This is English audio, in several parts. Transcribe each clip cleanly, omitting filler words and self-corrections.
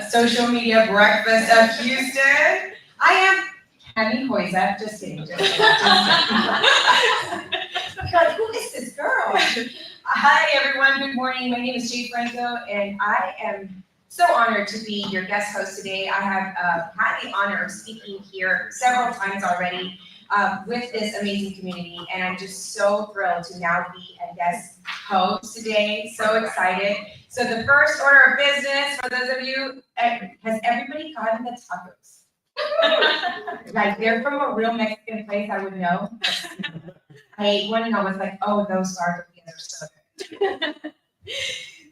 Social Media Breakfast of Houston. I am Tammy Hoysa. Just kidding. Just kidding. God, who is this girl? Hi, everyone. Good morning. My name is Jay Franco, and I am so honored to be your guest host today. I have had the honor of speaking here several times already with this amazing community, and I'm just so thrilled to now be a guest host today. So excited. So the first order of business for those of you, has everybody gotten the tacos? Like they're from a real Mexican place, I would know. I want to know what's like, oh, those barbecues are so good.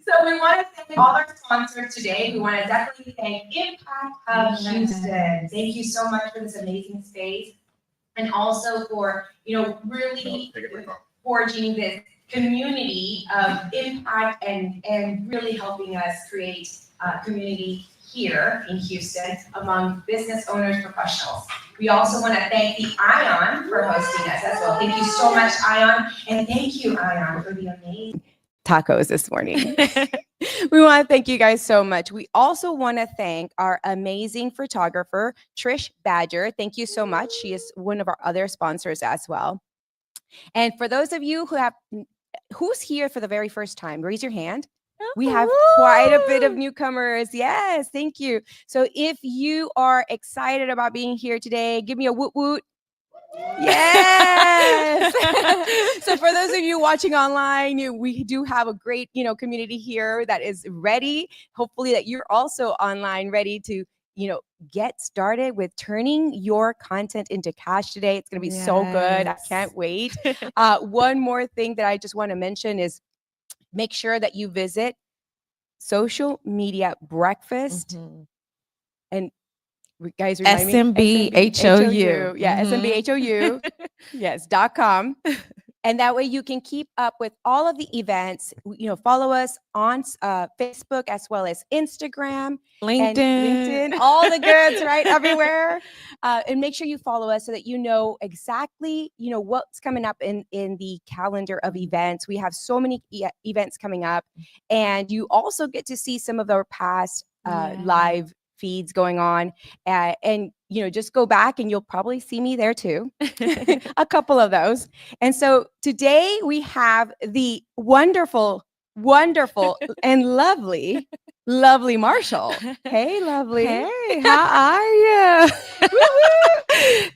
So we want to thank all our sponsors today. We want to definitely thank Impact of Houston. Thank you so much for this amazing space. And also for, really forging this community of impact and really helping us create a community here in Houston among business owners, professionals. We also want to thank the ION for hosting us as well. Thank you so much, ION. And thank you, ION, for the amazing tacos this morning. We want to thank you guys so much. We also want to thank our amazing photographer, Trish Badger. Thank you so much. She is one of our other sponsors as well. And for those of you who's here for the very first time, raise your hand. We have quite a bit of newcomers. Yes, thank you. So if you are excited about being here today, give me a woot woot. Yes. So for those of you watching online, we do have a great, community here that is ready. Hopefully that you're also online ready to, get started with turning your content into cash today. It's going to be so good. I can't wait. One more thing that I just want to mention is make sure that you visit Social Media Breakfast and guys, remind me. SMBHOU. Yeah, SMBHOU. Yes, .com. And that way you can keep up with all of the events. Follow us on Facebook as well as Instagram, LinkedIn, all the goods, right? Everywhere. And make sure you follow us so that you know exactly, what's coming up in the calendar of events. We have so many events coming up, and you also get to see some of our past live feeds going on, and just go back and you'll probably see me there too. A couple of those. And so today we have the wonderful and lovely Marshall. Hey, lovely. Hey, how are you?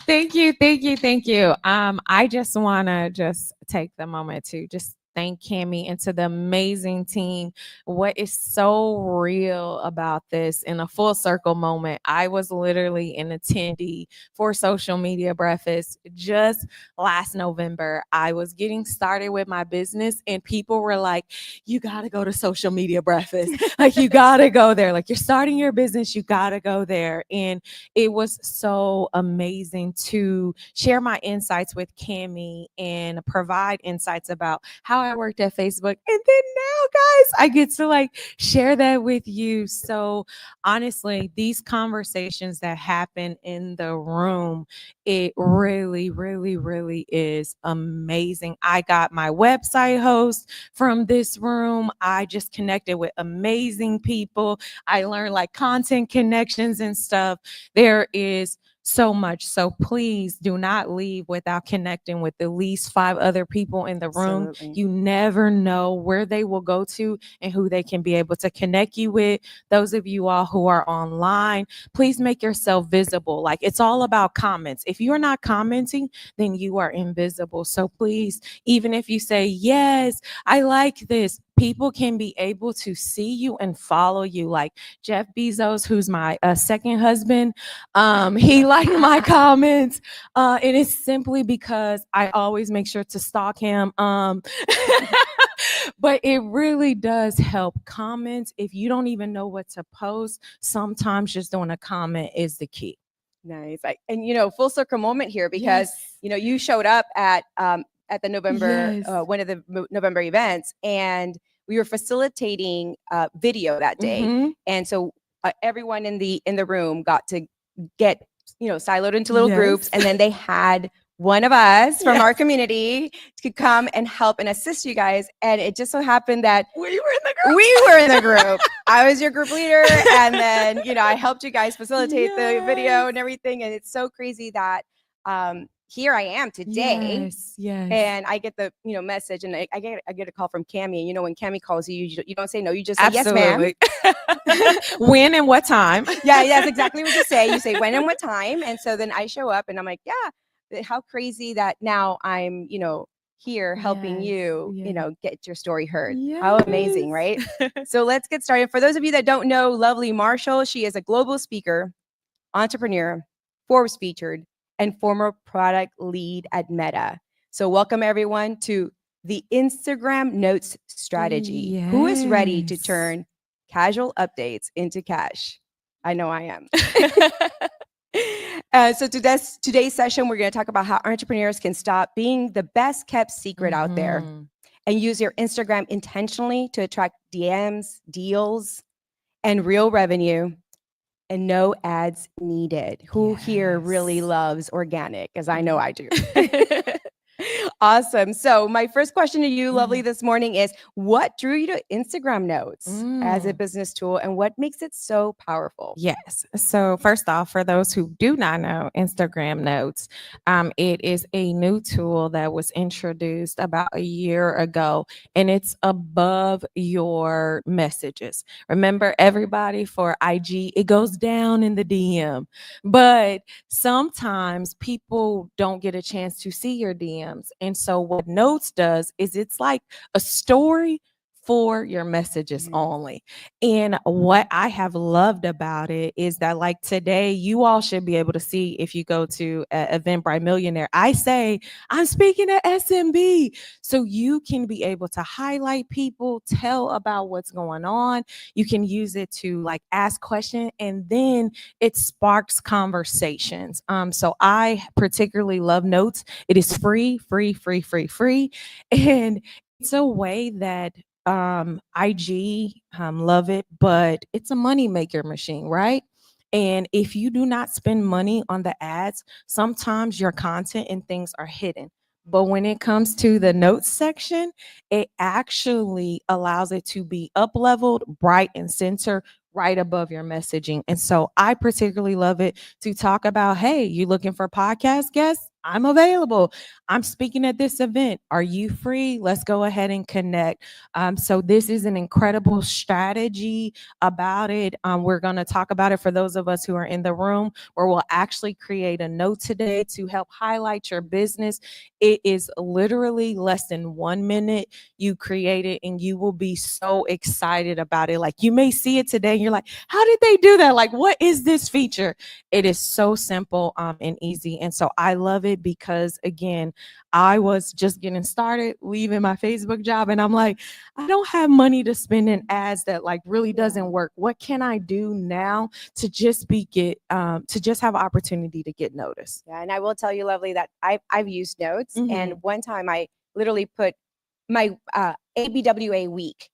Thank you. I just want to take the moment to just thank Cammie and to the amazing team. What is so real about this in a full circle moment, I was literally an attendee for Social Media Breakfast just last November. I was getting started with my business and people were like, you got to go to Social Media Breakfast. Like, you got to go there. Like, you're starting your business, you got to go there. And it was so amazing to share my insights with Cammie and provide insights about how I worked at Facebook. And then now, guys, I get to share that with you. So honestly, these conversations that happen in the room, it really, really, really is amazing. I got my website host from this room. I just connected with amazing people. I learned content connections and stuff. There is so much. So please do not leave without connecting with at least 5 other people in the room. Absolutely. You never know where they will go to and who they can be able to connect you with. Those of you all who are online, please make yourself visible. It's all about comments. If you're not commenting, then you are invisible. So please, even if you say, yes, I like this, people can be able to see you and follow you. Like Jeff Bezos, who's my second husband, he liked my comments. And it's simply because I always make sure to stalk him. But it really does help. Comments, if you don't even know what to post, sometimes just doing a comment is the key. Nice. And full circle moment here because you showed up at the November one of the November events, and we were facilitating video that day, and so everyone in the room got to get siloed into little groups, and then they had one of us from Yes. our community could come and help and assist you guys. And it just so happened that We were in the group. we were in the group. I was your group leader. And then, I helped you guys facilitate the video and everything. And it's so crazy that here I am today. Yes. And I get the message, and I get a call from Cammie. And when Cammie calls you, you don't say no. You just say yes, ma'am. When and what time? Yeah, that's exactly what you say. You say when and what time. And so then I show up, and I'm like, yeah, how crazy that now I'm here helping you get your story heard. How amazing, right? So let's get started. For those of you that don't know Lovely Marshall, she is a global speaker, entrepreneur, Forbes featured, and former product lead at Meta. So welcome everyone to the Instagram Notes strategy. Who is ready to turn casual updates into cash? I know I am. So today's session, we're going to talk about how entrepreneurs can stop being the best kept secret out there and use your Instagram intentionally to attract DMs, deals, and real revenue. And no ads needed. Who here really loves organic? Because I know I do. Awesome. So my first question to you, Lovely, this morning is, what drew you to Instagram Notes as a business tool, and what makes it so powerful? Yes. So first off, for those who do not know Instagram Notes, it is a new tool that was introduced about a year ago, and it's above your messages. Remember, everybody, for IG, it goes down in the DM, but sometimes people don't get a chance to see your DMs. And so what Notes does is it's like a story for your messages only. And what I have loved about it is that, like, today, you all should be able to see, if you go to Eventbrite Millionaire, I say, I'm speaking at SMB. So you can be able to highlight people, tell about what's going on. You can use it to like ask questions, and then it sparks conversations. So I particularly love Notes. It is free. And it's a way that IG love it, but it's a money maker machine, right? And if you do not spend money on the ads, sometimes your content and things are hidden. But when it comes to the notes section, it actually allows it to be up leveled, bright and center right above your messaging. And so I particularly love it to talk about, hey, you looking for podcast guests? I'm available. I'm speaking at this event. Are you free? Let's go ahead and connect. So this is an incredible strategy about it. We're going to talk about it for those of us who are in the room, where we'll actually create a note today to help highlight your business. It is literally less than 1 minute. You create it and you will be so excited about it. Like, you may see it today and you're like, how did they do that? Like, what is this feature? It is so simple and easy. And so I love it because, again, I was just getting started, leaving my Facebook job, and I'm like, I don't have money to spend in ads that like really doesn't work. What can I do now to just to just have opportunity to get noticed? Yeah, and I will tell you, Lovely, that I've used Notes, and one time I literally put my ABWA week,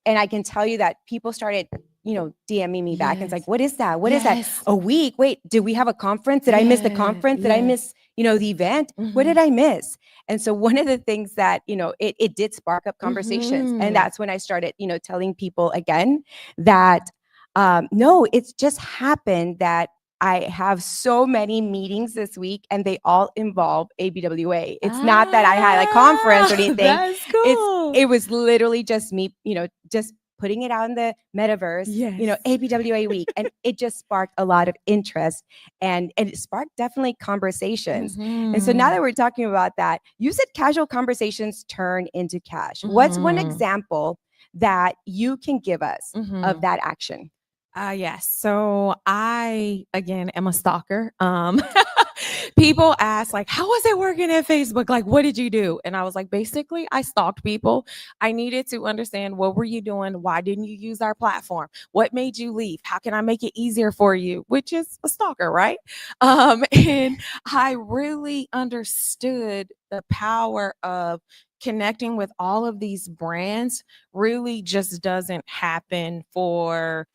and I can tell you that people started DMing me back. And it's like, what is that? What is that? A week? Wait, did we have a conference? Did I miss the conference? Did I miss, the event? What did I miss? And so one of the things that, it did spark up conversations. And that's when I started, telling people again that, no, it's just happened that I have so many meetings this week, and they all involve ABWA. It's not that I had a conference or anything. That's cool. It was literally just me, just putting it out in the metaverse, ABWA week. And it just sparked a lot of interest, and it sparked definitely conversations. And so now that we're talking about that, you said casual conversations turn into cash. What's one example that you can give us of that action? Yes. So I, again, am a stalker. People ask, like, how was it working at Facebook? Like, what did you do? And I was like, basically, I stalked people. I needed to understand, what were you doing? Why didn't you use our platform? What made you leave? How can I make it easier for you? Which is a stalker, right? And I really understood the power of connecting with all of these brands really just doesn't happen for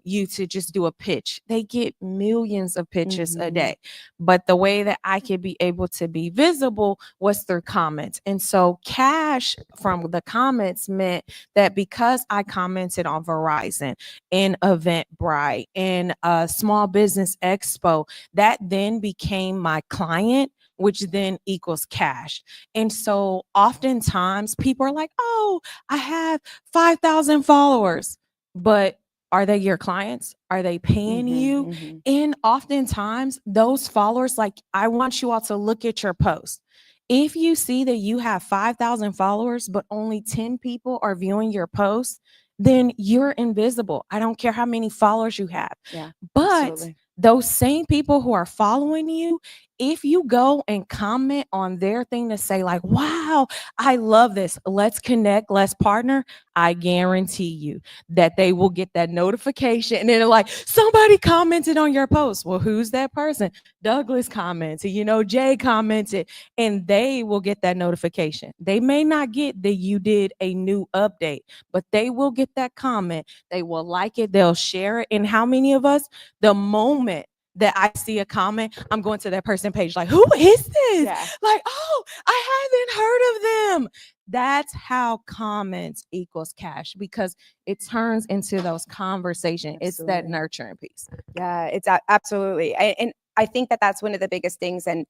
you to just do a pitch. They get millions of pitches a day. But the way that I could be able to be visible was through comments. And so cash from the comments meant that because I commented on Verizon, in Eventbrite, in Small Business Expo, that then became my client, which then equals cash. And so oftentimes people are like, oh, I have 5,000 followers, but are they your clients? Are they paying you? And oftentimes those followers, like, I want you all to look at your post. If you see that you have 5,000 followers, but only 10 people are viewing your post, then you're invisible. I don't care how many followers you have. Yeah, but absolutely. Those same people who are following you, if you go and comment on their thing to say like, wow, I love this, let's connect, let's partner, I guarantee you that they will get that notification and they're like, somebody commented on your post. Well, who's that person? Douglas commented, Jay commented, and they will get that notification. They may not get that you did a new update, but they will get that comment. They will like it, they'll share it. And how many of us, the moment that I see a comment, I'm going to that person page like, who is this? Yeah. Like, oh, I haven't heard of them. That's how comments equals cash, because it turns into those conversations. It's that Absolutely. nurturing piece. Yeah, it's absolutely. And I think that that's one of the biggest things. And,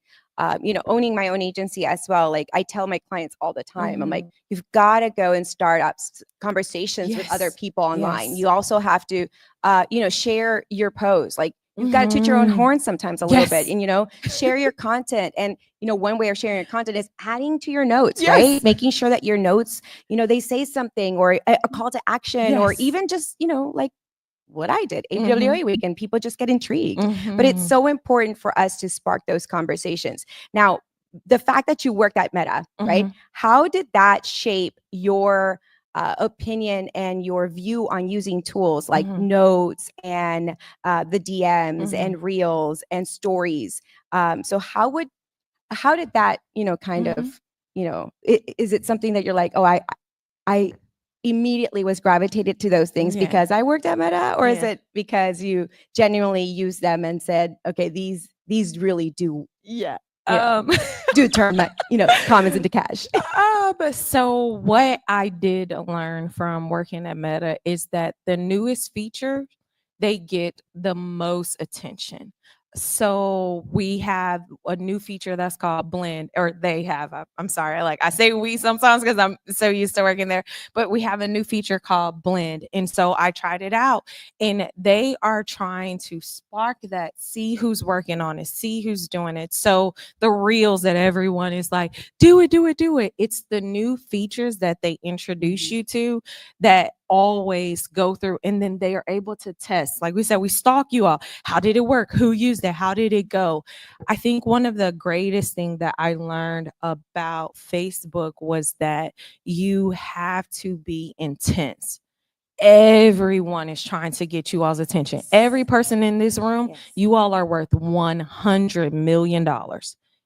owning my own agency as well. Like, I tell my clients all the time, I'm like, you've got to go and start up conversations with other Yes. people online. Yes. You also have to, share your posts. Like, you've got to toot your own horn sometimes a little bit, and, share your content. And, one way of sharing your content is adding to your notes, right? Making sure that your notes, they say something, or a call to action, or even just, like what I did, AWA week, and people just get intrigued. But it's so important for us to spark those conversations. Now, the fact that you worked at Meta, right? How did that shape your opinion and your view on using tools like notes and the DMs and reels and stories? So how did that, kind of, is it something that you're like, oh, I immediately was gravitated to those things because I worked at Meta, or is it because you genuinely used them and said, okay, these really do do turn my comments into cash? So what I did learn from working at Meta is that the newest feature, they get the most attention. So we have a new feature that's called Blend, or they have. I'm sorry, like I say we sometimes because I'm so used to working there. But we have a new feature called Blend, and so I tried it out, and they are trying to spark that. See who's working on it. See who's doing it. So the reels that everyone is like, do it, do it, do it. It's the new features that they introduce you to that always go through, and then they are able to test. Like we said, we stalk you all. How did it work? Who used it? How did it go? I think one of the greatest things that I learned about Facebook was that you have to be intense. Everyone is trying to get you all's attention. Every person in this room, you all are worth $100 million.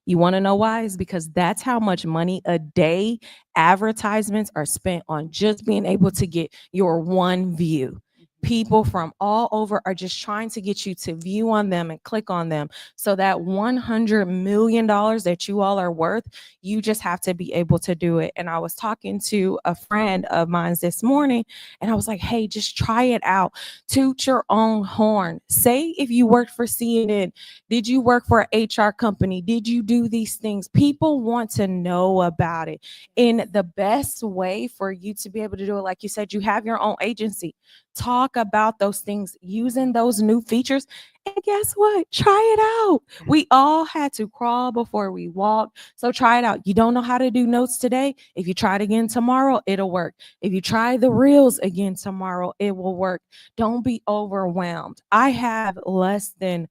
You want to know why? It's because that's how much money a day advertisements are spent on just being able to get your one view. People from all over are just trying to get you to view on them and click on them. So that $100 million that you all are worth, you just have to be able to do it. And I was talking to a friend of mine this morning, and I was like, hey, just try it out. Toot your own horn. Say if you worked for CNN, did you work for an HR company? Did you do these things? People want to know about it. And the best way for you to be able to do it, like you said, you have your own agency. Talk about those things using those new features. And guess what? Try it out. We all had to crawl before we walked. So try it out. You don't know how to do notes today? If you try it again tomorrow, it'll work. If you try the reels again tomorrow, it will work. Don't be overwhelmed. I have less than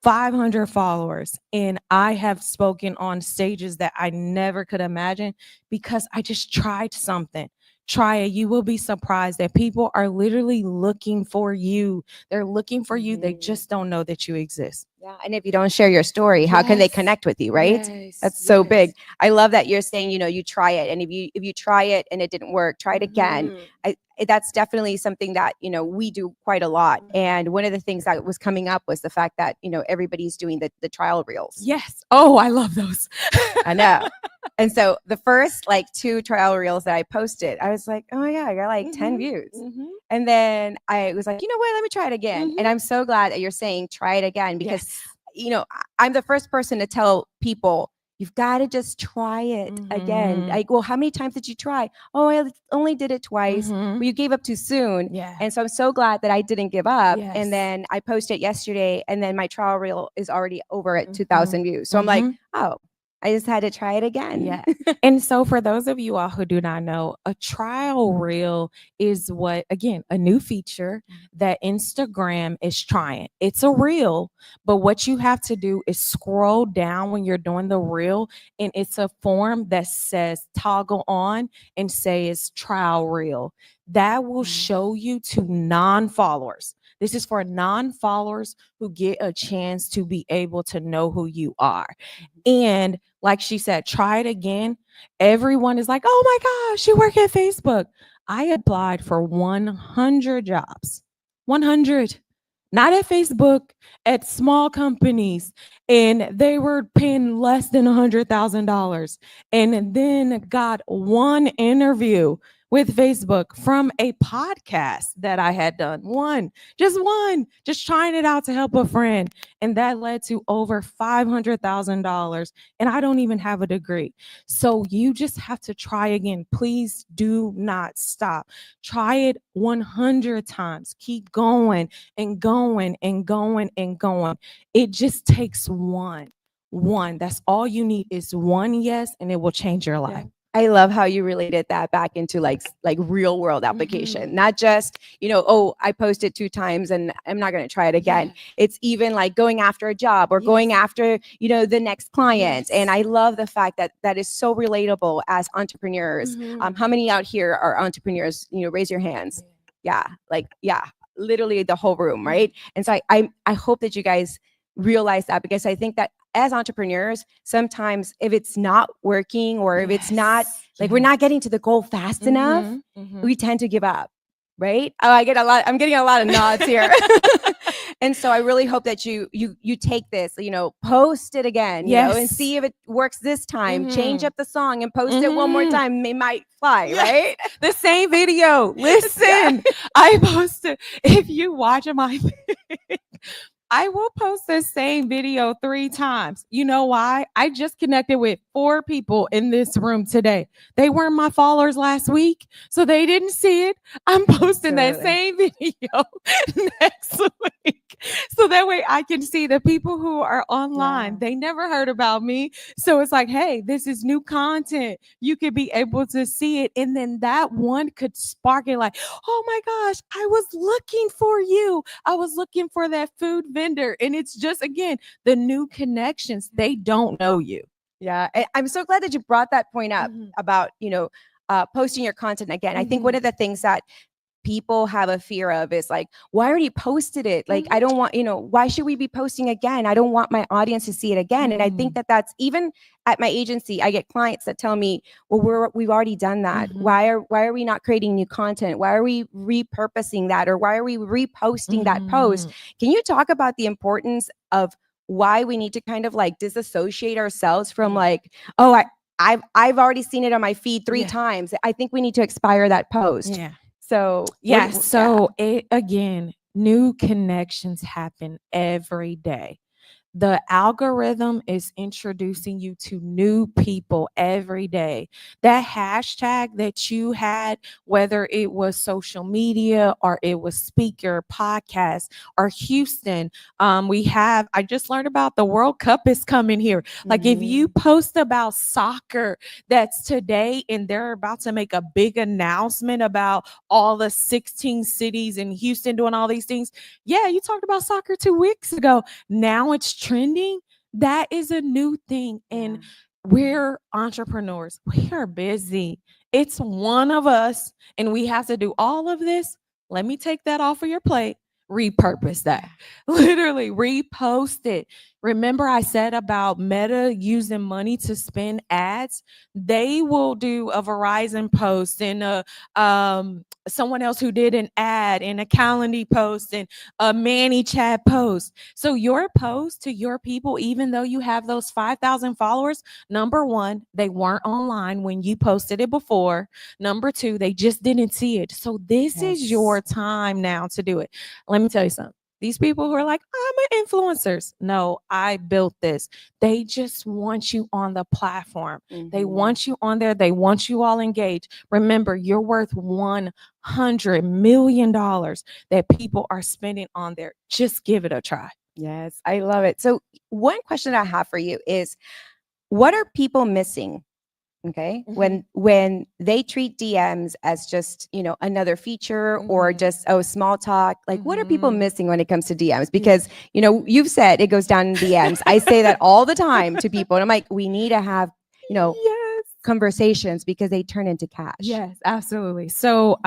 500 followers, and I have spoken on stages that I never could imagine because I just tried something. try it. You will be surprised that people are literally looking for you. They're looking for you. They just don't know that you exist. Yeah. And if you don't share your story, how can they Yes. connect with you, right? Yes, That's so yes. big. I love that you're saying, you try it. And if you try it and it didn't work, try it again. That's definitely something that, we do quite a lot. And one of the things that was coming up was the fact that, everybody's doing the trial reels. Yes. Oh, I love those. I know. And so the first like 2 trial reels that I posted, I was like, oh my God, I got like 10 views. And then I was like, you know what, let me try it again. And I'm so glad that you're saying try it again because, I'm the first person to tell people, you've got to just try it again. Like, well, how many times did you try? Oh, I only did it twice. Well, you gave up too soon. Yeah. And so I'm so glad that I didn't give up. Yes. And then I posted yesterday and then my trial reel is already over at 2,000 views. So I'm like, oh, I just had to try it again. Yeah. And so for those of you all who do not know, a trial reel is what, again, a new feature that Instagram is trying. It's a reel, but what you have to do is scroll down when you're doing the reel, and it's a form that says toggle on and say it's trial reel. That will show you to non-followers. This is for non-followers who get a chance to be able to know who you are. And like she said, try it again. Everyone is like, oh my gosh, you work at Facebook. I applied for 100 jobs. 100. Not at Facebook, at small companies. And they were paying less than $100,000. And then got one interview with Facebook from a podcast that I had done. One, just trying it out to help a friend. And that led to over $500,000. And I don't even have a degree. So you just have to try again. Please do not stop. Try it 100 times. Keep going and going and going and going. It just takes one. That's all you need is one yes, and it will change your life. I love how you related that back into like real world application, not just, oh, I posted 2 times and I'm not going to try it again. It's even like going after a job or going after, the next client. And I love the fact that that is so relatable as entrepreneurs. How many out here are entrepreneurs? Raise your hands. Yeah. Literally the whole room. Right. And so I hope that you guys realize that, because I think that as entrepreneurs, sometimes if it's not working or if it's not like we're not getting to the goal fast enough, we tend to give up, right? Oh, I'm getting a lot of nods here. And so I really hope that you take this, post it again, and see if it works this time. Change up the song and post it one more time. It might fly, right? The same video. Listen, I posted, if you watch my I will post the same video 3 times. You know why? I just connected with 4 people in this room today. They weren't my followers last week, so they didn't see it. I'm posting that same video next week. So that way I can see the people who are online. They never heard about me. So it's like, hey, this is new content. You could be able to see it. And then that one could spark it like, oh my gosh, I was looking for you. I was looking for that food vendor. And it's just, again, the new connections. They don't know you. Yeah. I'm so glad that you brought that point up about, posting your content again. I think one of the things that people have a fear of is like, well, I already posted it. Like, I don't want, why should we be posting again? I don't want my audience to see it again. And I think that that's even at my agency, I get clients that tell me, well, we've already done that. Why are we not creating new content? Why are we repurposing that? Or why are we reposting that post? Can you talk about the importance of why we need to kind of like disassociate ourselves from like, oh, I've already seen it on my feed 3 times. I think we need to expire that post. So it again, new connections happen every day. The algorithm is introducing you to new people every day. That hashtag that you had, whether it was social media or it was speaker, podcast, or Houston, I just learned about the World Cup is coming here. Like if you post about soccer that's today and they're about to make a big announcement about all the 16 cities in Houston doing all these things. Yeah, you talked about soccer 2 weeks ago. Now it's trending. That is a new thing. And we're entrepreneurs. We are busy. It's one of us, and we have to do all of this. Let me take that off of your plate. Repurpose that. Literally repost it. Remember I said about Meta using money to spend ads? They will do a Verizon post and someone else who did an ad and a Calendly post and a Manny chat post. So your post to your people, even though you have those 5,000 followers, number one, they weren't online when you posted it before. Number two, they just didn't see it. So this is your time now to do it. Let me tell you something. These people who are like, I'm an influencers. No, I built this. They just want you on the platform. They want you on there. They want you all engaged. Remember, you're worth $100 million that people are spending on there. Just give it a try. Yes, I love it. So one question I have for you is, what are people missing? Okay. When they treat DMs as just, another feature or just, small talk, like what are people missing when it comes to DMs? Because, you've said it goes down in DMs. I say that all the time to people. And I'm like, we need to have, conversations because they turn into cash. Yes, absolutely. So,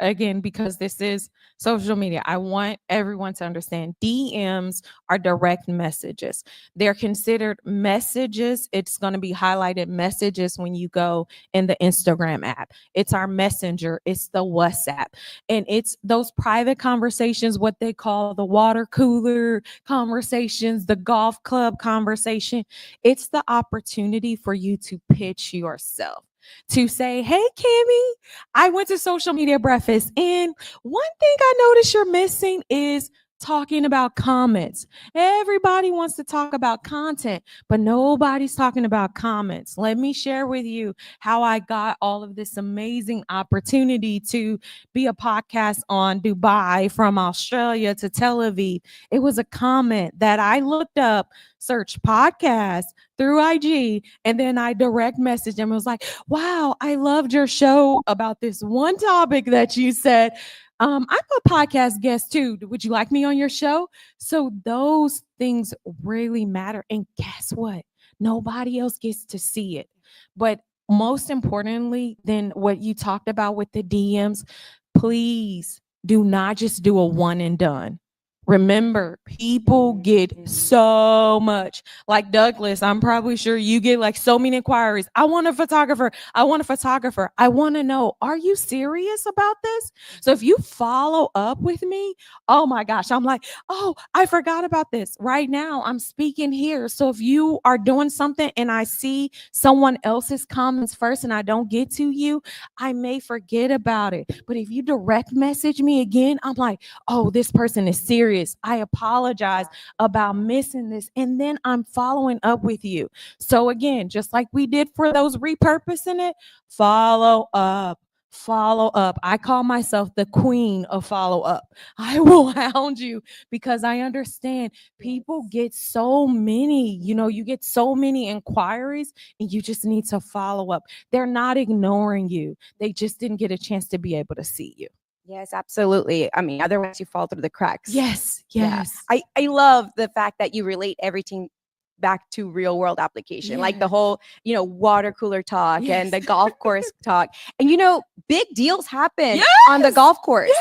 again, because this is social media, I want everyone to understand DMs are direct messages. They're considered messages. It's going to be highlighted messages when you go in the Instagram app. It's our messenger. It's the WhatsApp. And it's those private conversations, what they call the water cooler conversations, the golf club conversation. It's the opportunity for you to pitch yourself. To say, hey, Kimmy, I went to social media breakfast, and one thing I noticed you're missing is talking about comments. Everybody wants to talk about content, but nobody's talking about comments. Let me share with you how I got all of this amazing opportunity to be a podcast on Dubai from Australia to Tel Aviv. It was a comment that I looked up, searched podcast through IG, and then I direct messaged him. I was like, wow, I loved your show about this one topic that you said. I'm a podcast guest too. Would you like me on your show? So those things really matter. And guess what? Nobody else gets to see it. But most importantly, than what you talked about with the DMs, please do not just do a one and done. Remember, people get so much. Like Douglas, I'm probably sure you get like so many inquiries. I want a photographer. I want a photographer. I want to know, are you serious about this? So if you follow up with me, oh my gosh, I'm like, oh, I forgot about this. Right now, I'm speaking here. So if you are doing something and I see someone else's comments first and I don't get to you, I may forget about it. But if you direct message me again, I'm like, oh, this person is serious. I apologize about missing this. And then I'm following up with you. So again, just like we did for those repurposing it, follow up. Follow up. I call myself the queen of follow up. I will hound you because I understand people get so many, you get so many inquiries and you just need to follow up. They're not ignoring you. They just didn't get a chance to be able to see you. Yes, absolutely. I mean, otherwise you fall through the cracks. Yes. Yeah. I love the fact that you relate everything back to real world application, like the whole, water cooler talk and the golf course talk. And, big deals happen on the golf course.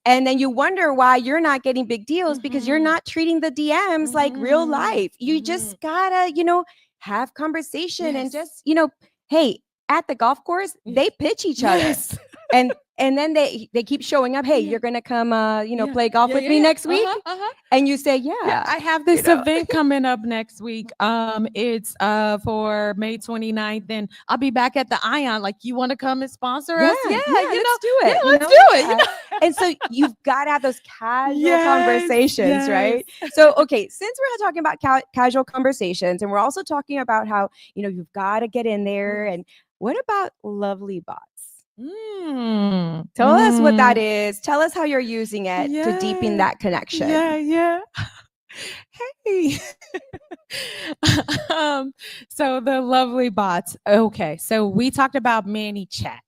And then you wonder why you're not getting big deals because you're not treating the DMs like real life. You just gotta, have conversation and just, hey, at the golf course, they pitch each other. And then they keep showing up. Hey, you're gonna come, play golf with me next week. And you say, I have this event coming up next week. It's for May 29th, and I'll be back at the Ion. Like, you want to come and sponsor us? Let's do it. Let's do it. And so you've got to have those casual conversations, right? So, okay, since we're talking about casual conversations, and we're also talking about how, you've got to get in there. And what about Lovely Bots? Tell us what that is. Tell us how you're using it to deepen that connection. Hey. So the Lovely Bots. Okay, so we talked about Manny Chat.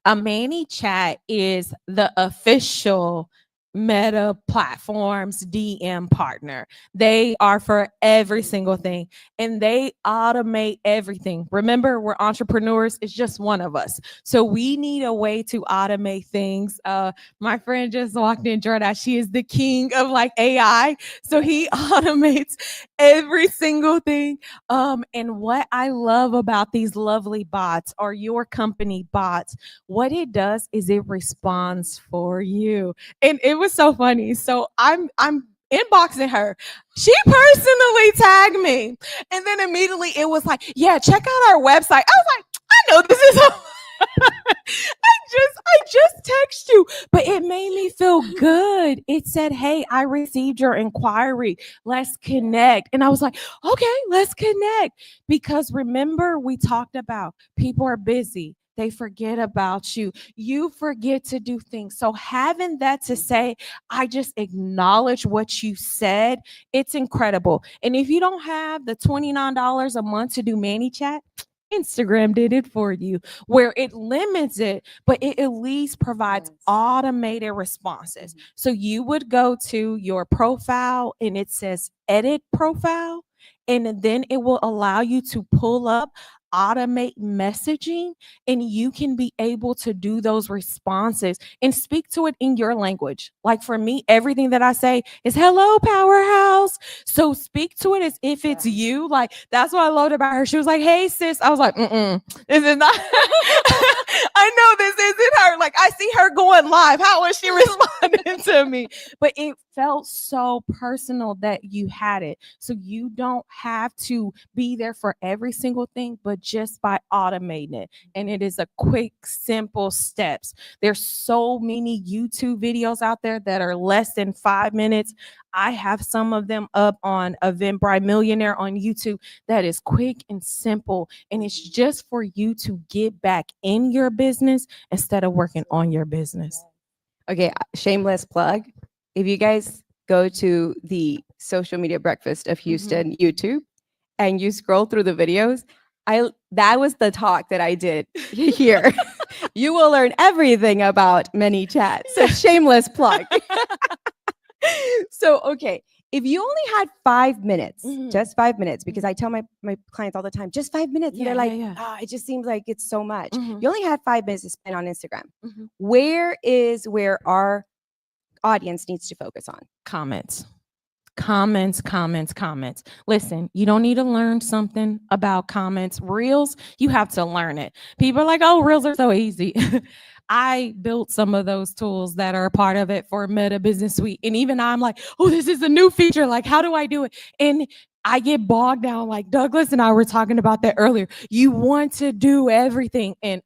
A Manny Chat is the official Meta Platforms DM partner. They are for every single thing and they automate everything. Remember, we're entrepreneurs. It's just one of us. So we need a way to automate things. My friend just walked in, Jordan. She is the king of like AI. So he automates every single thing. And what I love about these lovely bots or your company bots, what it does is it responds for you. And it was so funny. So I'm inboxing her. She personally tagged me. And then immediately it was like, yeah, check out our website. I was like, I know this is I just text you, but it made me feel good. It said, hey, I received your inquiry. Let's connect. And I was like, okay, let's connect. Because remember, we talked about people are busy. They forget about you. You forget to do things. So having that to say, I just acknowledge what you said. It's incredible. And if you don't have the $29 a month to do ManyChat, Instagram did it for you, where it limits it, but it at least provides automated responses. So you would go to your profile and it says edit profile, and then it will allow you to pull up automate messaging, and you can be able to do those responses and speak to it in your language. Like for me, everything that I say is hello, powerhouse. So speak to it as if it's you. Like that's what I loved about her. She was like, hey, sis. I was like, this is not. I know this isn't her. Like I see her going live. How is she responding to me? But it felt so personal that you had it. So you don't have to be there for every single thing, but just by automating it. And it is a quick, simple steps. There's so many YouTube videos out there that are less than 5 minutes. I have some of them up on Eventbrite Millionaire on YouTube that is quick and simple. And it's just for you to get back in your business instead of working on your business. Okay, shameless plug. If you guys go to the social media breakfast of Houston YouTube and you scroll through the videos, that was the talk that I did here. You will learn everything about ManyChat. So shameless plug. So, okay, if you only had 5 minutes, just 5 minutes, because I tell my clients all the time, just 5 minutes. And they're like, it just seems like it's so much. You only had 5 minutes to spend on Instagram. Where our audience needs to focus on? Comments. Listen, you don't need to learn something about comments. Reels, you have to learn it. People are like, oh, reels are so easy. I built some of those tools that are a part of it for Meta Business Suite. And even I'm like, oh, this is a new feature. Like, how do I do it? And I get bogged down. Like Douglas and I were talking about that earlier. You want to do everything. And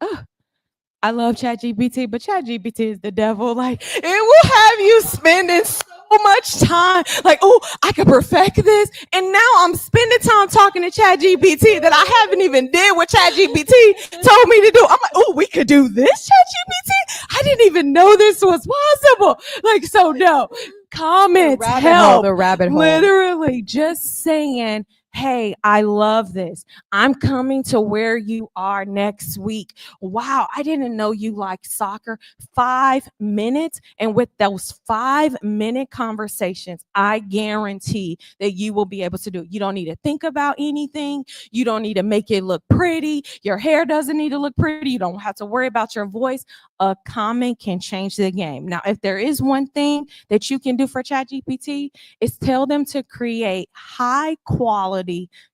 I love ChatGPT, but ChatGPT is the devil. Like, it will have you spending so much time. Like, oh, I could perfect this. And now I'm spending time talking to ChatGPT that I haven't even did what ChatGPT told me to do. I'm like, oh, we could do this, ChatGPT? I didn't even know this was possible. Like, so no. Comments help. The rabbit hole. Literally just saying, hey, I love this. I'm coming to where you are next week. Wow, I didn't know you liked soccer. 5 minutes. And with those 5-minute conversations, I guarantee that you will be able to do it. You don't need to think about anything. You don't need to make it look pretty. Your hair doesn't need to look pretty. You don't have to worry about your voice. A comment can change the game. Now, if there is one thing that you can do for ChatGPT, is tell them to create high quality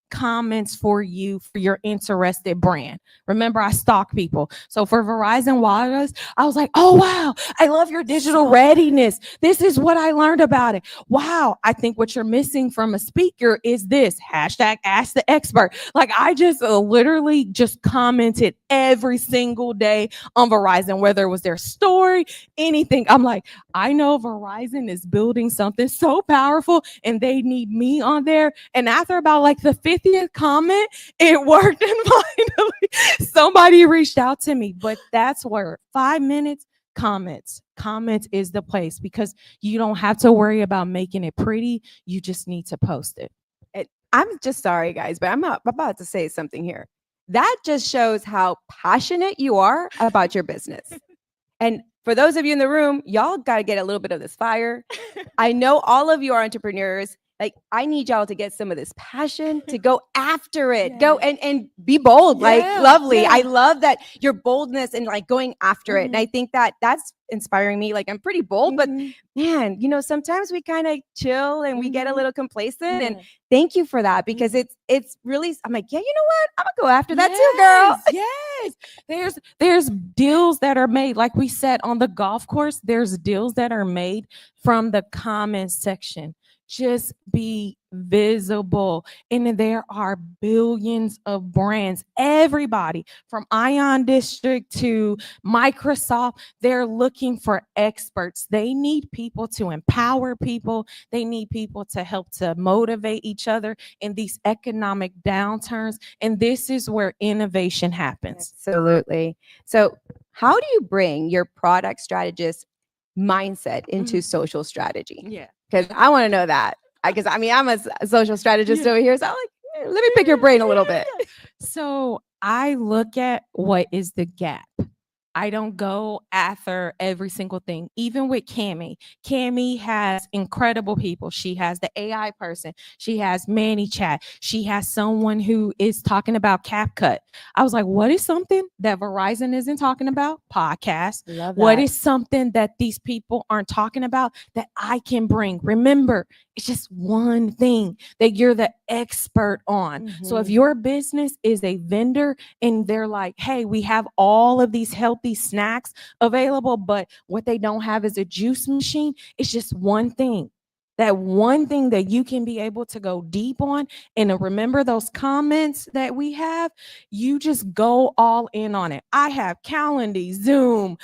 comments for you for your interested brand. Remember, I stalk people. So for Verizon Wireless, I was like, oh, wow, I love your digital readiness. This is what I learned about it. Wow, I think what you're missing from a speaker is this, hashtag ask the expert. Like I just literally just commented every single day on Verizon, whether it was their story, anything. I'm like, I know Verizon is building something so powerful and they need me on there. And after about like the 50th comment, it worked. And finally, somebody reached out to me. But that's where 5 minutes, comments is the place, because you don't have to worry about making it pretty. You just need to post it. I'm just sorry, guys, but I'm about to say something here. That just shows how passionate you are about your business. And for those of you in the room, y'all got to get a little bit of this fire. I know all of you are entrepreneurs. Like, I need y'all to get some of this passion to go after it. Go and be bold. Like, lovely. I love that your boldness and like going after it. And I think that that's inspiring me. Like, I'm pretty bold, but man, you know, sometimes we kind of chill and we get a little complacent. And thank you for that, because it's really, I'm like, yeah, you know what? I'm gonna go after that too, girl. Yes. There's deals that are made, like we said on the golf course, there's deals that are made from the comment section. Just be visible. And there are billions of brands. Everybody from Ion District to Microsoft, they're looking for experts. They need people to empower people. They need people to help to motivate each other in these economic downturns. And this is where innovation happens. Absolutely. So how do you bring your product strategist mindset into social strategy? Yeah. Because I want to know that. Because I mean, I'm a social strategist over here. So I'm like, let me pick your brain a little bit. So I look at what is the gap. I don't go after every single thing. Even with Cami has incredible people. She has the AI person. She has ManyChat. She has someone who is talking about CapCut. I was like, what is something that Verizon isn't talking about? Podcast. Love that. What is something that these people aren't talking about that I can bring? Remember, it's just one thing that you're the expert on. So if your business is a vendor and they're like, hey, we have all of these healthy snacks available, but what they don't have is a juice machine, it's just one thing. That one thing that you can be able to go deep on. And remember those comments that we have, you just go all in on it. I have Calendly, Zoom,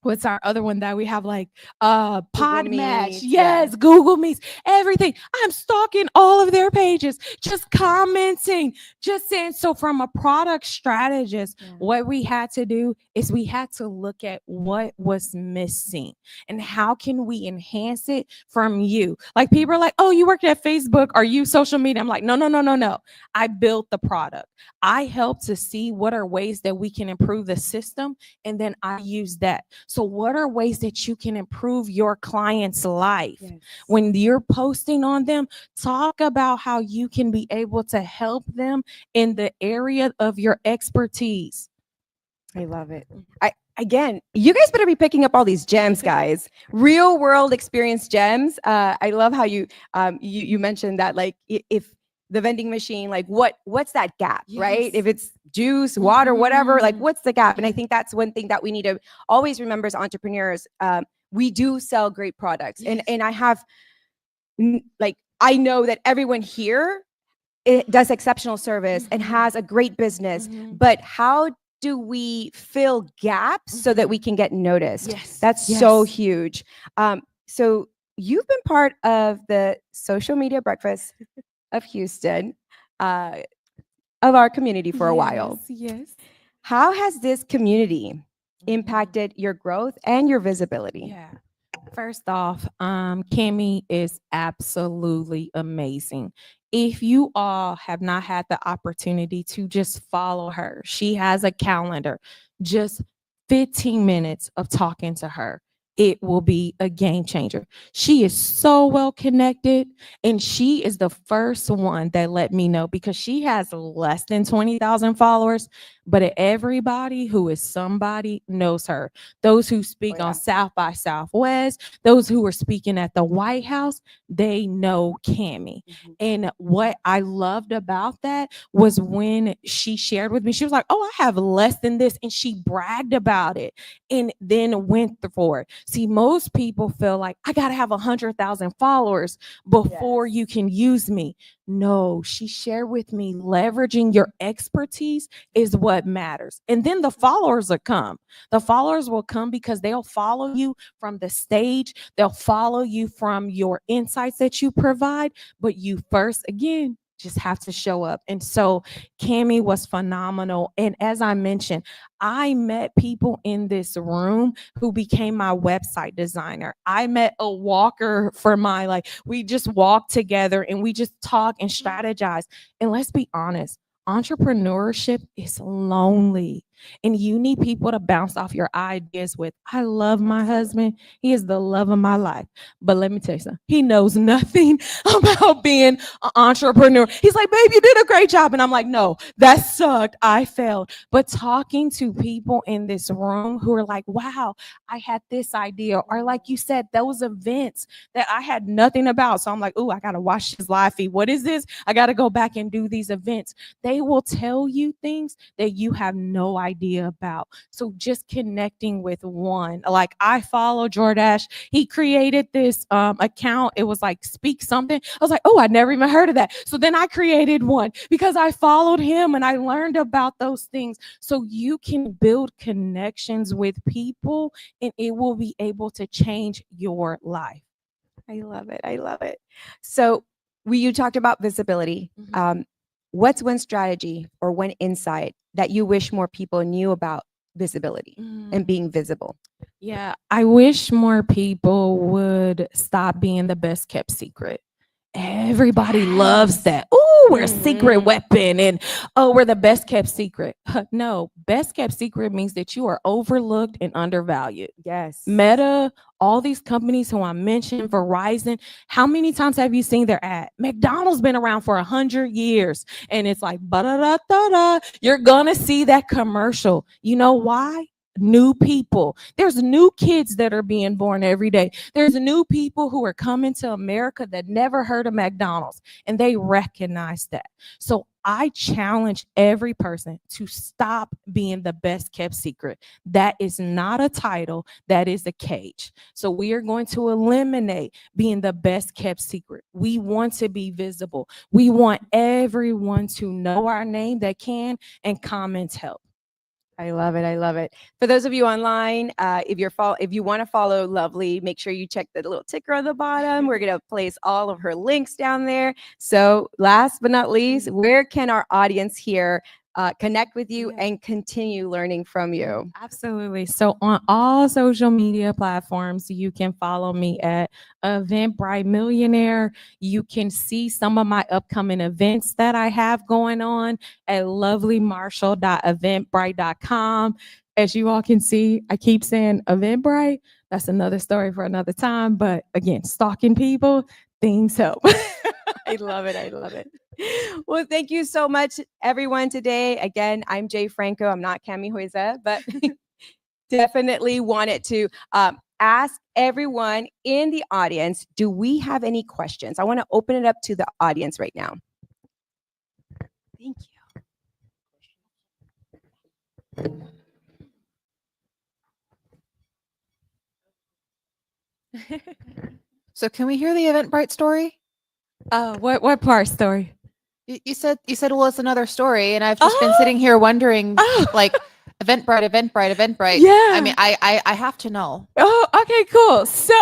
what's our other one that we have, like Podmatch? Yes, Google Meets, everything. I'm stalking all of their pages, just commenting, just saying. So from a product strategist, what we had to do is we had to look at what was missing and how can we enhance it from you. Like, people are like, oh, you work at Facebook, are you social media? I'm like, no. I built the product. I help to see what are ways that we can improve the system, and then I use that. So what are ways that you can improve your client's life? When you're posting on them, talk about how you can be able to help them in the area of your expertise. I love it. Again, you guys better be picking up all these gems, guys. Real world experience gems. I love how you mentioned that, like, if the vending machine, like what's that gap, right? If it's juice, water, whatever, like what's the gap? And I think that's one thing that we need to always remember as entrepreneurs. We do sell great products, and I have, like, I know that everyone here does exceptional service and has a great business, but how do we fill gaps so that we can get noticed? That's so huge. So you've been part of the social media breakfast of Houston, of our community for a while. How has this community impacted your growth and your visibility? First off, Cami is absolutely amazing. If you all have not had the opportunity to just follow her, she has a calendar, just 15 minutes of talking to her, it will be a game changer. She is so well connected, and she is the first one that let me know, because she has less than 20,000 followers, but everybody who is somebody knows her. Those who speak on South by Southwest, those who are speaking at the White House, they know Cami. And what I loved about that was when she shared with me, she was like, oh, I have less than this. And she bragged about it and then went for it. See, most people feel like I got to have 100,000 followers before you can use me. No, she shared with me leveraging your expertise is what matters. And then the followers will come. The followers will come because they'll follow you from the stage. They'll follow you from your insights that you provide. But you first, again, just have to show up. And so Cami was phenomenal. And as I mentioned, I met people in this room who became my website designer. I met a walker for my, like, we just walked together and we just talk and strategize. And let's be honest, entrepreneurship is lonely. And you need people to bounce off your ideas with, I love my husband. He is the love of my life. But let me tell you something. He knows nothing about being an entrepreneur. He's like, babe, you did a great job. And I'm like, no, that sucked. I failed. But talking to people in this room who are like, wow, I had this idea. Or like you said, those events that I had nothing about. So I'm like, oh, I got to watch his live feed. What is this? I got to go back and do these events. They will tell you things that you have no idea about. So just connecting with one, like I follow Jordash. He created this account. It was like Speak Something. I was like, oh, I never even heard of that. So then I created one because I followed him and I learned about those things. So you can build connections with people and it will be able to change your life. I love it. I love it. So you talked about visibility. Mhm. What's one strategy or one insight that you wish more people knew about visibility and being visible? Yeah, I wish more people would stop being the best kept secret. Everybody loves that. Oh, we're a secret weapon and oh, we're the best kept secret. No, best kept secret means that you are overlooked and undervalued. Yes. Meta, all these companies who I mentioned, Verizon, how many times have you seen their ad? McDonald's been around for 100 years and it's like, ba-da-da-da-da. You're gonna see that commercial. You know why? New people. There's new kids that are being born every day. There's new people who are coming to America that never heard of McDonald's and they recognize that. So I challenge every person to stop being the best kept secret. That is not a title, that is a cage. So we are going to eliminate being the best kept secret. We want to be visible. We want everyone to know our name that can, and comments help. I love it. I love it. For those of you online, if you want to follow Lovely, make sure you check the little ticker on the bottom. We're going to place all of her links down there. So last but not least, where can our audience here connect with you and continue learning from you? Absolutely. So on all social media platforms, you can follow me at Eventbrite Millionaire. You can see some of my upcoming events that I have going on at lovelymarshall.eventbrite.com. As you all can see, I keep saying Eventbrite. That's another story for another time. But again, stalking people, things help. I love it. I love it. Well, thank you so much, everyone, today. Again, I'm Jay Franco. I'm not Cami Huiza, but definitely wanted to ask everyone in the audience, do we have any questions? I want to open it up to the audience right now. Thank you. So can we hear the Eventbrite story? What part story? You said, well, it's another story, and I've just been sitting here wondering, like, Eventbrite. Yeah. I mean, I have to know. Oh, okay, cool. So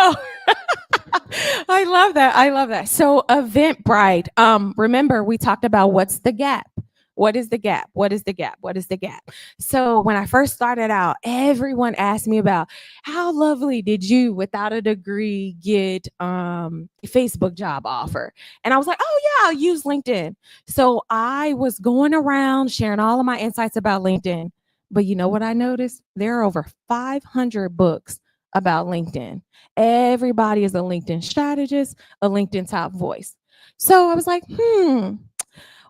I love that. I love that. So Eventbrite. Remember we talked about what's the gap? What is the gap? What is the gap? What is the gap? So when I first started out, everyone asked me about how lovely did you, without a degree, get a Facebook job offer? And I was like, oh yeah, I'll use LinkedIn. So I was going around sharing all of my insights about LinkedIn. But you know what I noticed? There are over 500 books about LinkedIn. Everybody is a LinkedIn strategist, a LinkedIn top voice. So I was like,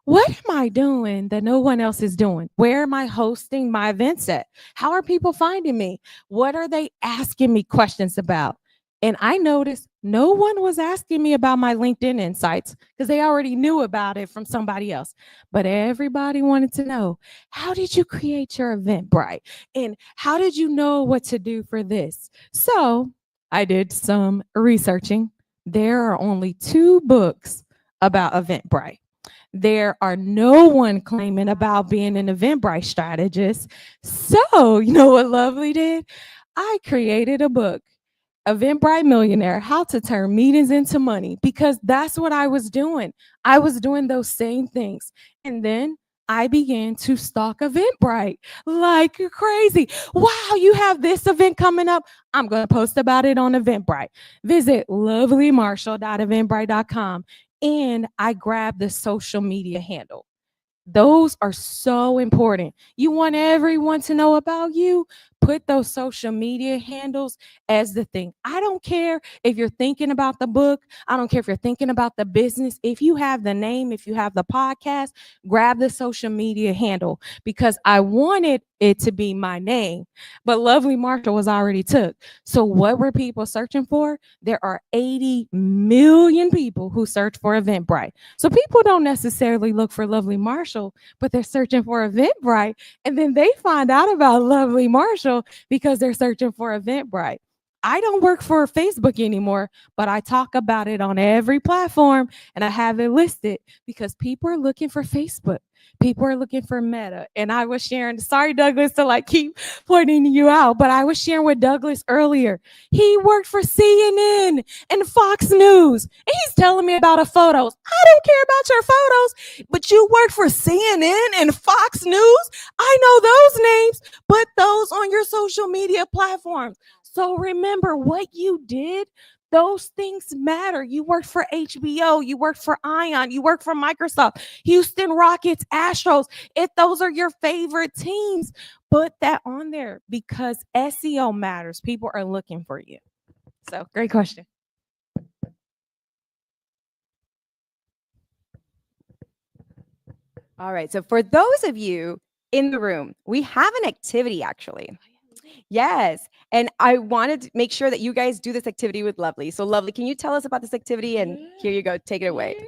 what am I doing that no one else is doing? Where am I hosting my events at? How are people finding me? What are they asking me questions about? And I noticed no one was asking me about my LinkedIn insights because they already knew about it from somebody else. But everybody wanted to know, how did you create your Eventbrite? And how did you know what to do for this? So I did some researching. There are only 2 books about Eventbrite. There are no one claiming about being an Eventbrite strategist. So, you know what Lovely did? I created a book, Eventbrite Millionaire, How to Turn Meetings into Money, because that's what I was doing. I was doing those same things. And then I began to stalk Eventbrite like crazy. Wow, you have this event coming up. I'm going to post about it on Eventbrite. Visit lovelymarshall.eventbrite.com. And I grabbed the social media handle. Those are so important. You want everyone to know about you? Put those social media handles as the thing. I don't care if you're thinking about the book. I don't care if you're thinking about the business. If you have the name, if you have the podcast, grab the social media handle, because I wanted it to be my name, but Lovely Marshall was already took. So what were people searching for? There are 80 million people who search for Eventbrite. So people don't necessarily look for Lovely Marshall, but they're searching for Eventbrite. And then they find out about Lovely Marshall because they're searching for Eventbrite. I don't work for Facebook anymore, but I talk about it on every platform and I have it listed because people are looking for Facebook. People are looking for Meta. And I was sharing, sorry, Douglas, to like keep pointing you out, but I was sharing with Douglas earlier. He worked for CNN and Fox News. And he's telling me about our photos. I don't care about your photos, but you work for CNN and Fox News. I know those names. Put those on your social media platforms. So remember what you did. Those things matter. You worked for HBO, you worked for Ion, you worked for Microsoft, Houston Rockets, Astros. If those are your favorite teams, put that on there because SEO matters. People are looking for you. So great question. All right. So for those of you in the room, we have an activity actually. Yes. And I wanted to make sure that you guys do this activity with Lovely. So Lovely, can you tell us about this activity? And here you go. Take it away.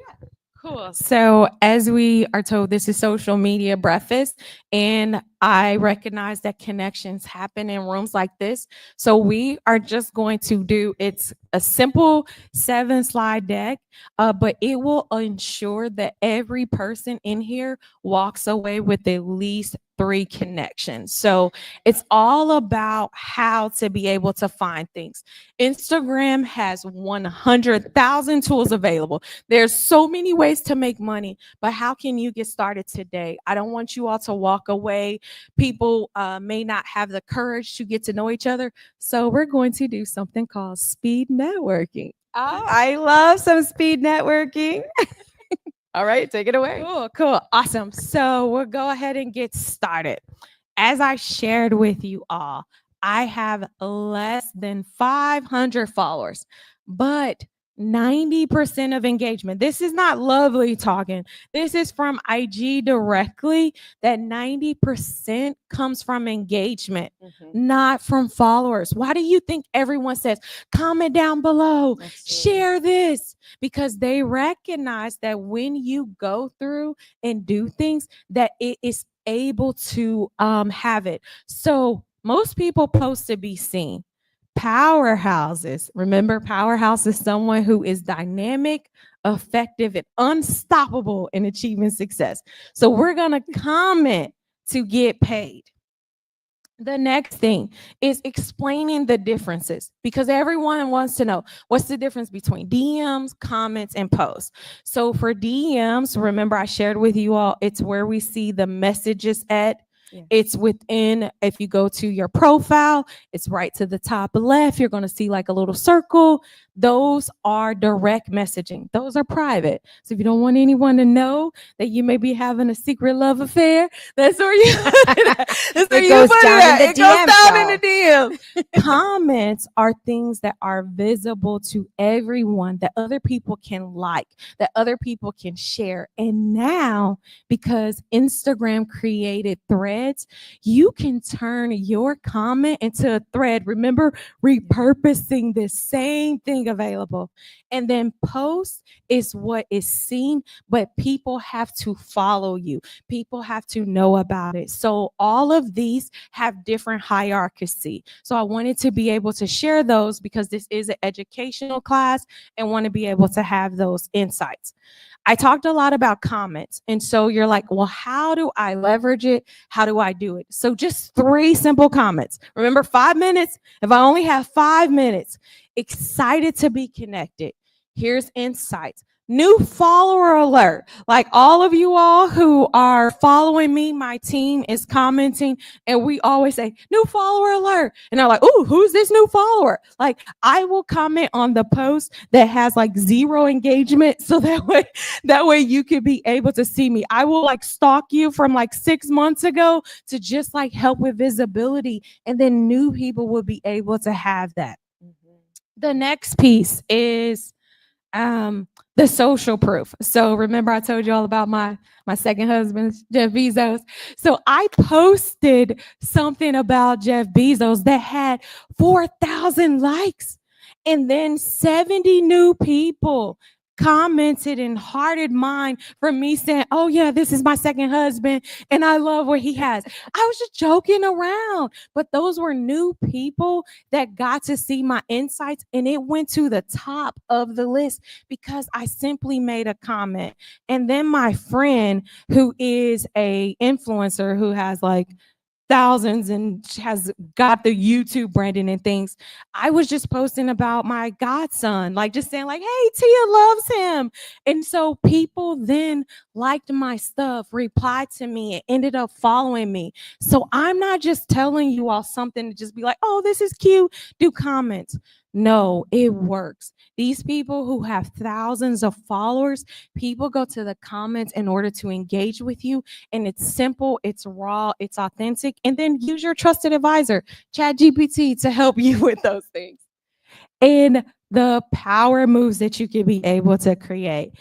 Cool. So as we are told, this is social media breakfast, and I recognize that connections happen in rooms like this. So we are just going to do, it's a simple 7-slide deck, but it will ensure that every person in here walks away with at least 3 connections. So it's all about how to be able to find things. Instagram has 100,000 tools available. There's so many ways to make money, but how can you get started today? I don't want you all to walk away. People may not have the courage to get to know each other. So we're going to do something called speed networking. Oh, I love some speed networking. All right, take it away. Cool. Awesome. So we'll go ahead and get started. As I shared with you all, I have less than 500 followers, but 90% of engagement. This is not Lovely talking. This is from IG directly, that 90% comes from engagement, not from followers. Why do you think everyone says, comment down below, share this? Because they recognize that when you go through and do things, that it is able to have it. So most people post to be seen. Powerhouses. Remember, powerhouse is someone who is dynamic, effective, and unstoppable in achieving success. So we're going to comment to get paid. The next thing is explaining the differences, because everyone wants to know what's the difference between DMs, comments, and posts. So for DMs, remember I shared with you all, it's where we see the messages at. Yeah. It's within, if you go to your profile, it's right to the top left. You're going to see like a little circle. Those are direct messaging. Those are private. So if you don't want anyone to know that you may be having a secret love affair, that's where you that's where it goes down in the DMs. It goes down in the DMs. Comments are things that are visible to everyone, that other people can like, that other people can share. And now, because Instagram created threads, you can turn your comment into a thread. Remember, repurposing the same thing available. And then post is what is seen, but people have to follow you. People have to know about it. So all of these have different hierarchy. So I wanted to be able to share those because this is an educational class and want to be able to have those insights. I talked a lot about comments. And so you're like, well, how do I leverage it? How do I do it? So just 3 simple comments. Remember, 5 minutes. If I only have 5 minutes, excited to be connected. Here's insights. new follower alert. Like all of you all who are following me, my team is commenting, and we always say new follower alert. And they're like, "Ooh, who's this new follower?" Like I will comment on the post that has like 0 engagement, so that way you could be able to see me. I will like stalk you from like 6 months ago to just like help with visibility, and then new people will be able to have that. The next piece is the social proof. So remember I told you all about my second husband, Jeff Bezos. So I posted something about Jeff Bezos that had 4,000 likes, and then 70 new people commented and hearted mine for me saying, "Oh yeah, this is my second husband and I love what he has." I was just joking around, but those were new people that got to see my insights, and it went to the top of the list because I simply made a comment. And then my friend, who is a influencer who has like thousands and has got the YouTube branding and things, I was just posting about my godson, like just saying like, "Hey, Tia loves him." And so people then liked my stuff, replied to me, and ended up following me. So I'm not just telling you all something to just be like, "Oh, this is cute, do comments." No, it works. These people who have thousands of followers, people go to the comments in order to engage with you. And it's simple, it's raw, it's authentic. And then use your trusted advisor, ChatGPT, to help you with those things. And the power moves that you can be able to create.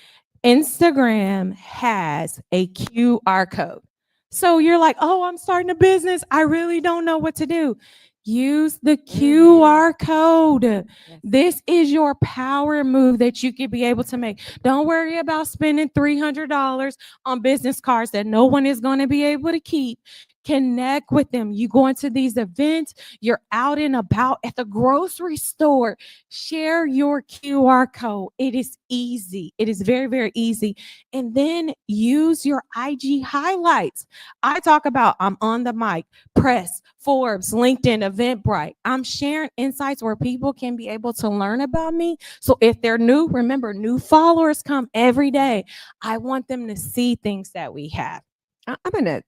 Instagram has a QR code. So you're like, "Oh, I'm starting a business. I really don't know what to do." Use the QR code. Yes. This is your power move that you could be able to make. Don't worry about spending $300 on business cards that no one is going to be able to keep. Connect with them. You go into these events, you're out and about at the grocery store. Share your QR code. It is easy. It is very, very easy. And then use your IG highlights. I talk about I'm on the mic, press, Forbes, LinkedIn, Eventbrite. I'm sharing insights where people can be able to learn about me. So if they're new, remember, new followers come every day. I want them to see things that we have. I'm gonna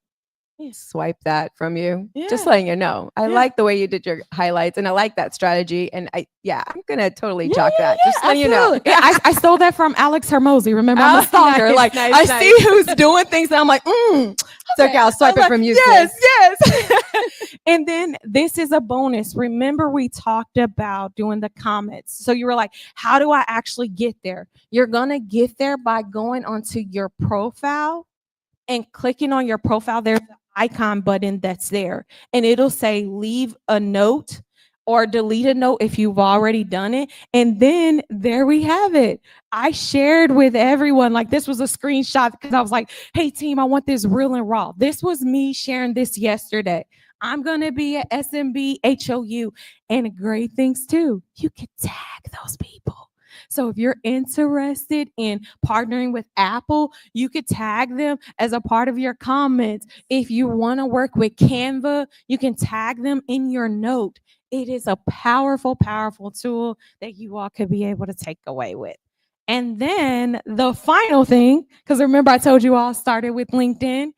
swipe that from you. Just Yeah. letting you know. I Yeah. like the way you did your highlights, and I like that strategy. And I'm gonna totally Yeah, chalk yeah, that. yeah, Just letting you know. absolutely. Yeah, I stole that from Alex Hermosi. Remember, I'm Oh, a stalker. nice, Like nice, I nice. see who's doing things, and I'm like, So okay, I'll swipe I was it from you. Yes, sis. yes. And then this is a bonus. Remember, we talked about doing the comments. So you were like, "How do I actually get there?" You're gonna get there by going onto your profile and clicking on your profile. There's an icon button that's there, and it'll say leave a note or delete a note if you've already done it. And then there we have it. I shared with everyone, like this was a screenshot because I was like, "Hey team, I want this real and raw." This was me sharing this yesterday. I'm going to be at SMBHOU, and great things too. You can tag those people. So if you're interested in partnering with Apple, you could tag them as a part of your comments. If you want to work with Canva, you can tag them in your note. It is a powerful, powerful tool that you all could be able to take away with. And then the final thing, because remember I told you all started with LinkedIn,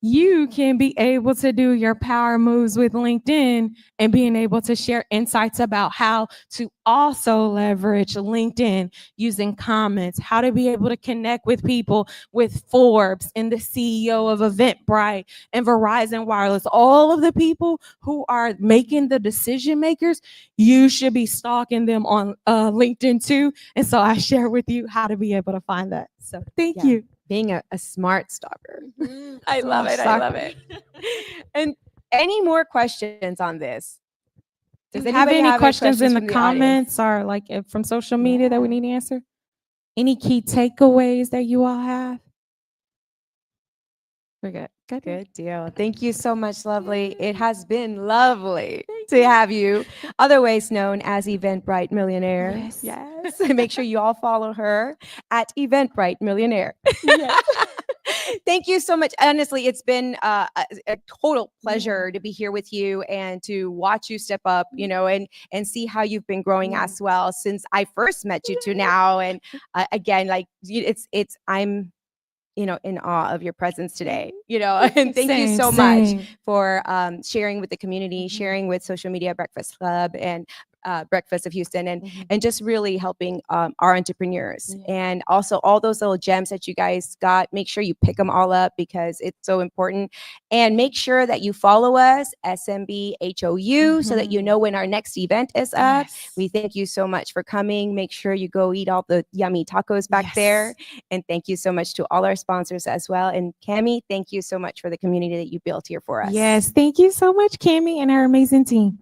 you can be able to do your power moves with LinkedIn and being able to share insights about how to also leverage LinkedIn using comments, how to be able to connect with people with Forbes and the CEO of Eventbrite and Verizon Wireless, all of the people who are making the decision makers. You should be stalking them on LinkedIn too. And so I share with you how to be able to find that. So thank Yeah. you. Being a smart stalker. I Smart love it. I stalker. love it. And any more questions on this? Do Does you have anybody any questions in the from audience? comments or like from social media that we need to answer? Any key takeaways that you all have? We're good. Good deal. Thank you so much, lovely. It has been lovely to have you, otherwise known as Eventbrite Millionaire. Yes. Yes. Make sure you all follow her at Eventbrite Millionaire. Thank you so much. Honestly, it's been a total pleasure to be here with you and to watch you step up, you know, and see how you've been growing as well since I first met you to now. And again, like I'm, you know, in awe of your presence today, you know, and thank you so much for sharing with the community, sharing with Social Media Breakfast Club and Breakfast of Houston, and just really helping our entrepreneurs. And also all those little gems that you guys got, make sure you pick them all up because it's so important. And make sure that you follow us, SMBHOU, so that you know when our next event is up. We thank you so much for coming. Make sure you go eat all the yummy tacos back there. And thank you so much to all our sponsors as well. And Cammie, thank you so much for the community that you built here for us. Yes, thank you so much, Cammie and our amazing team.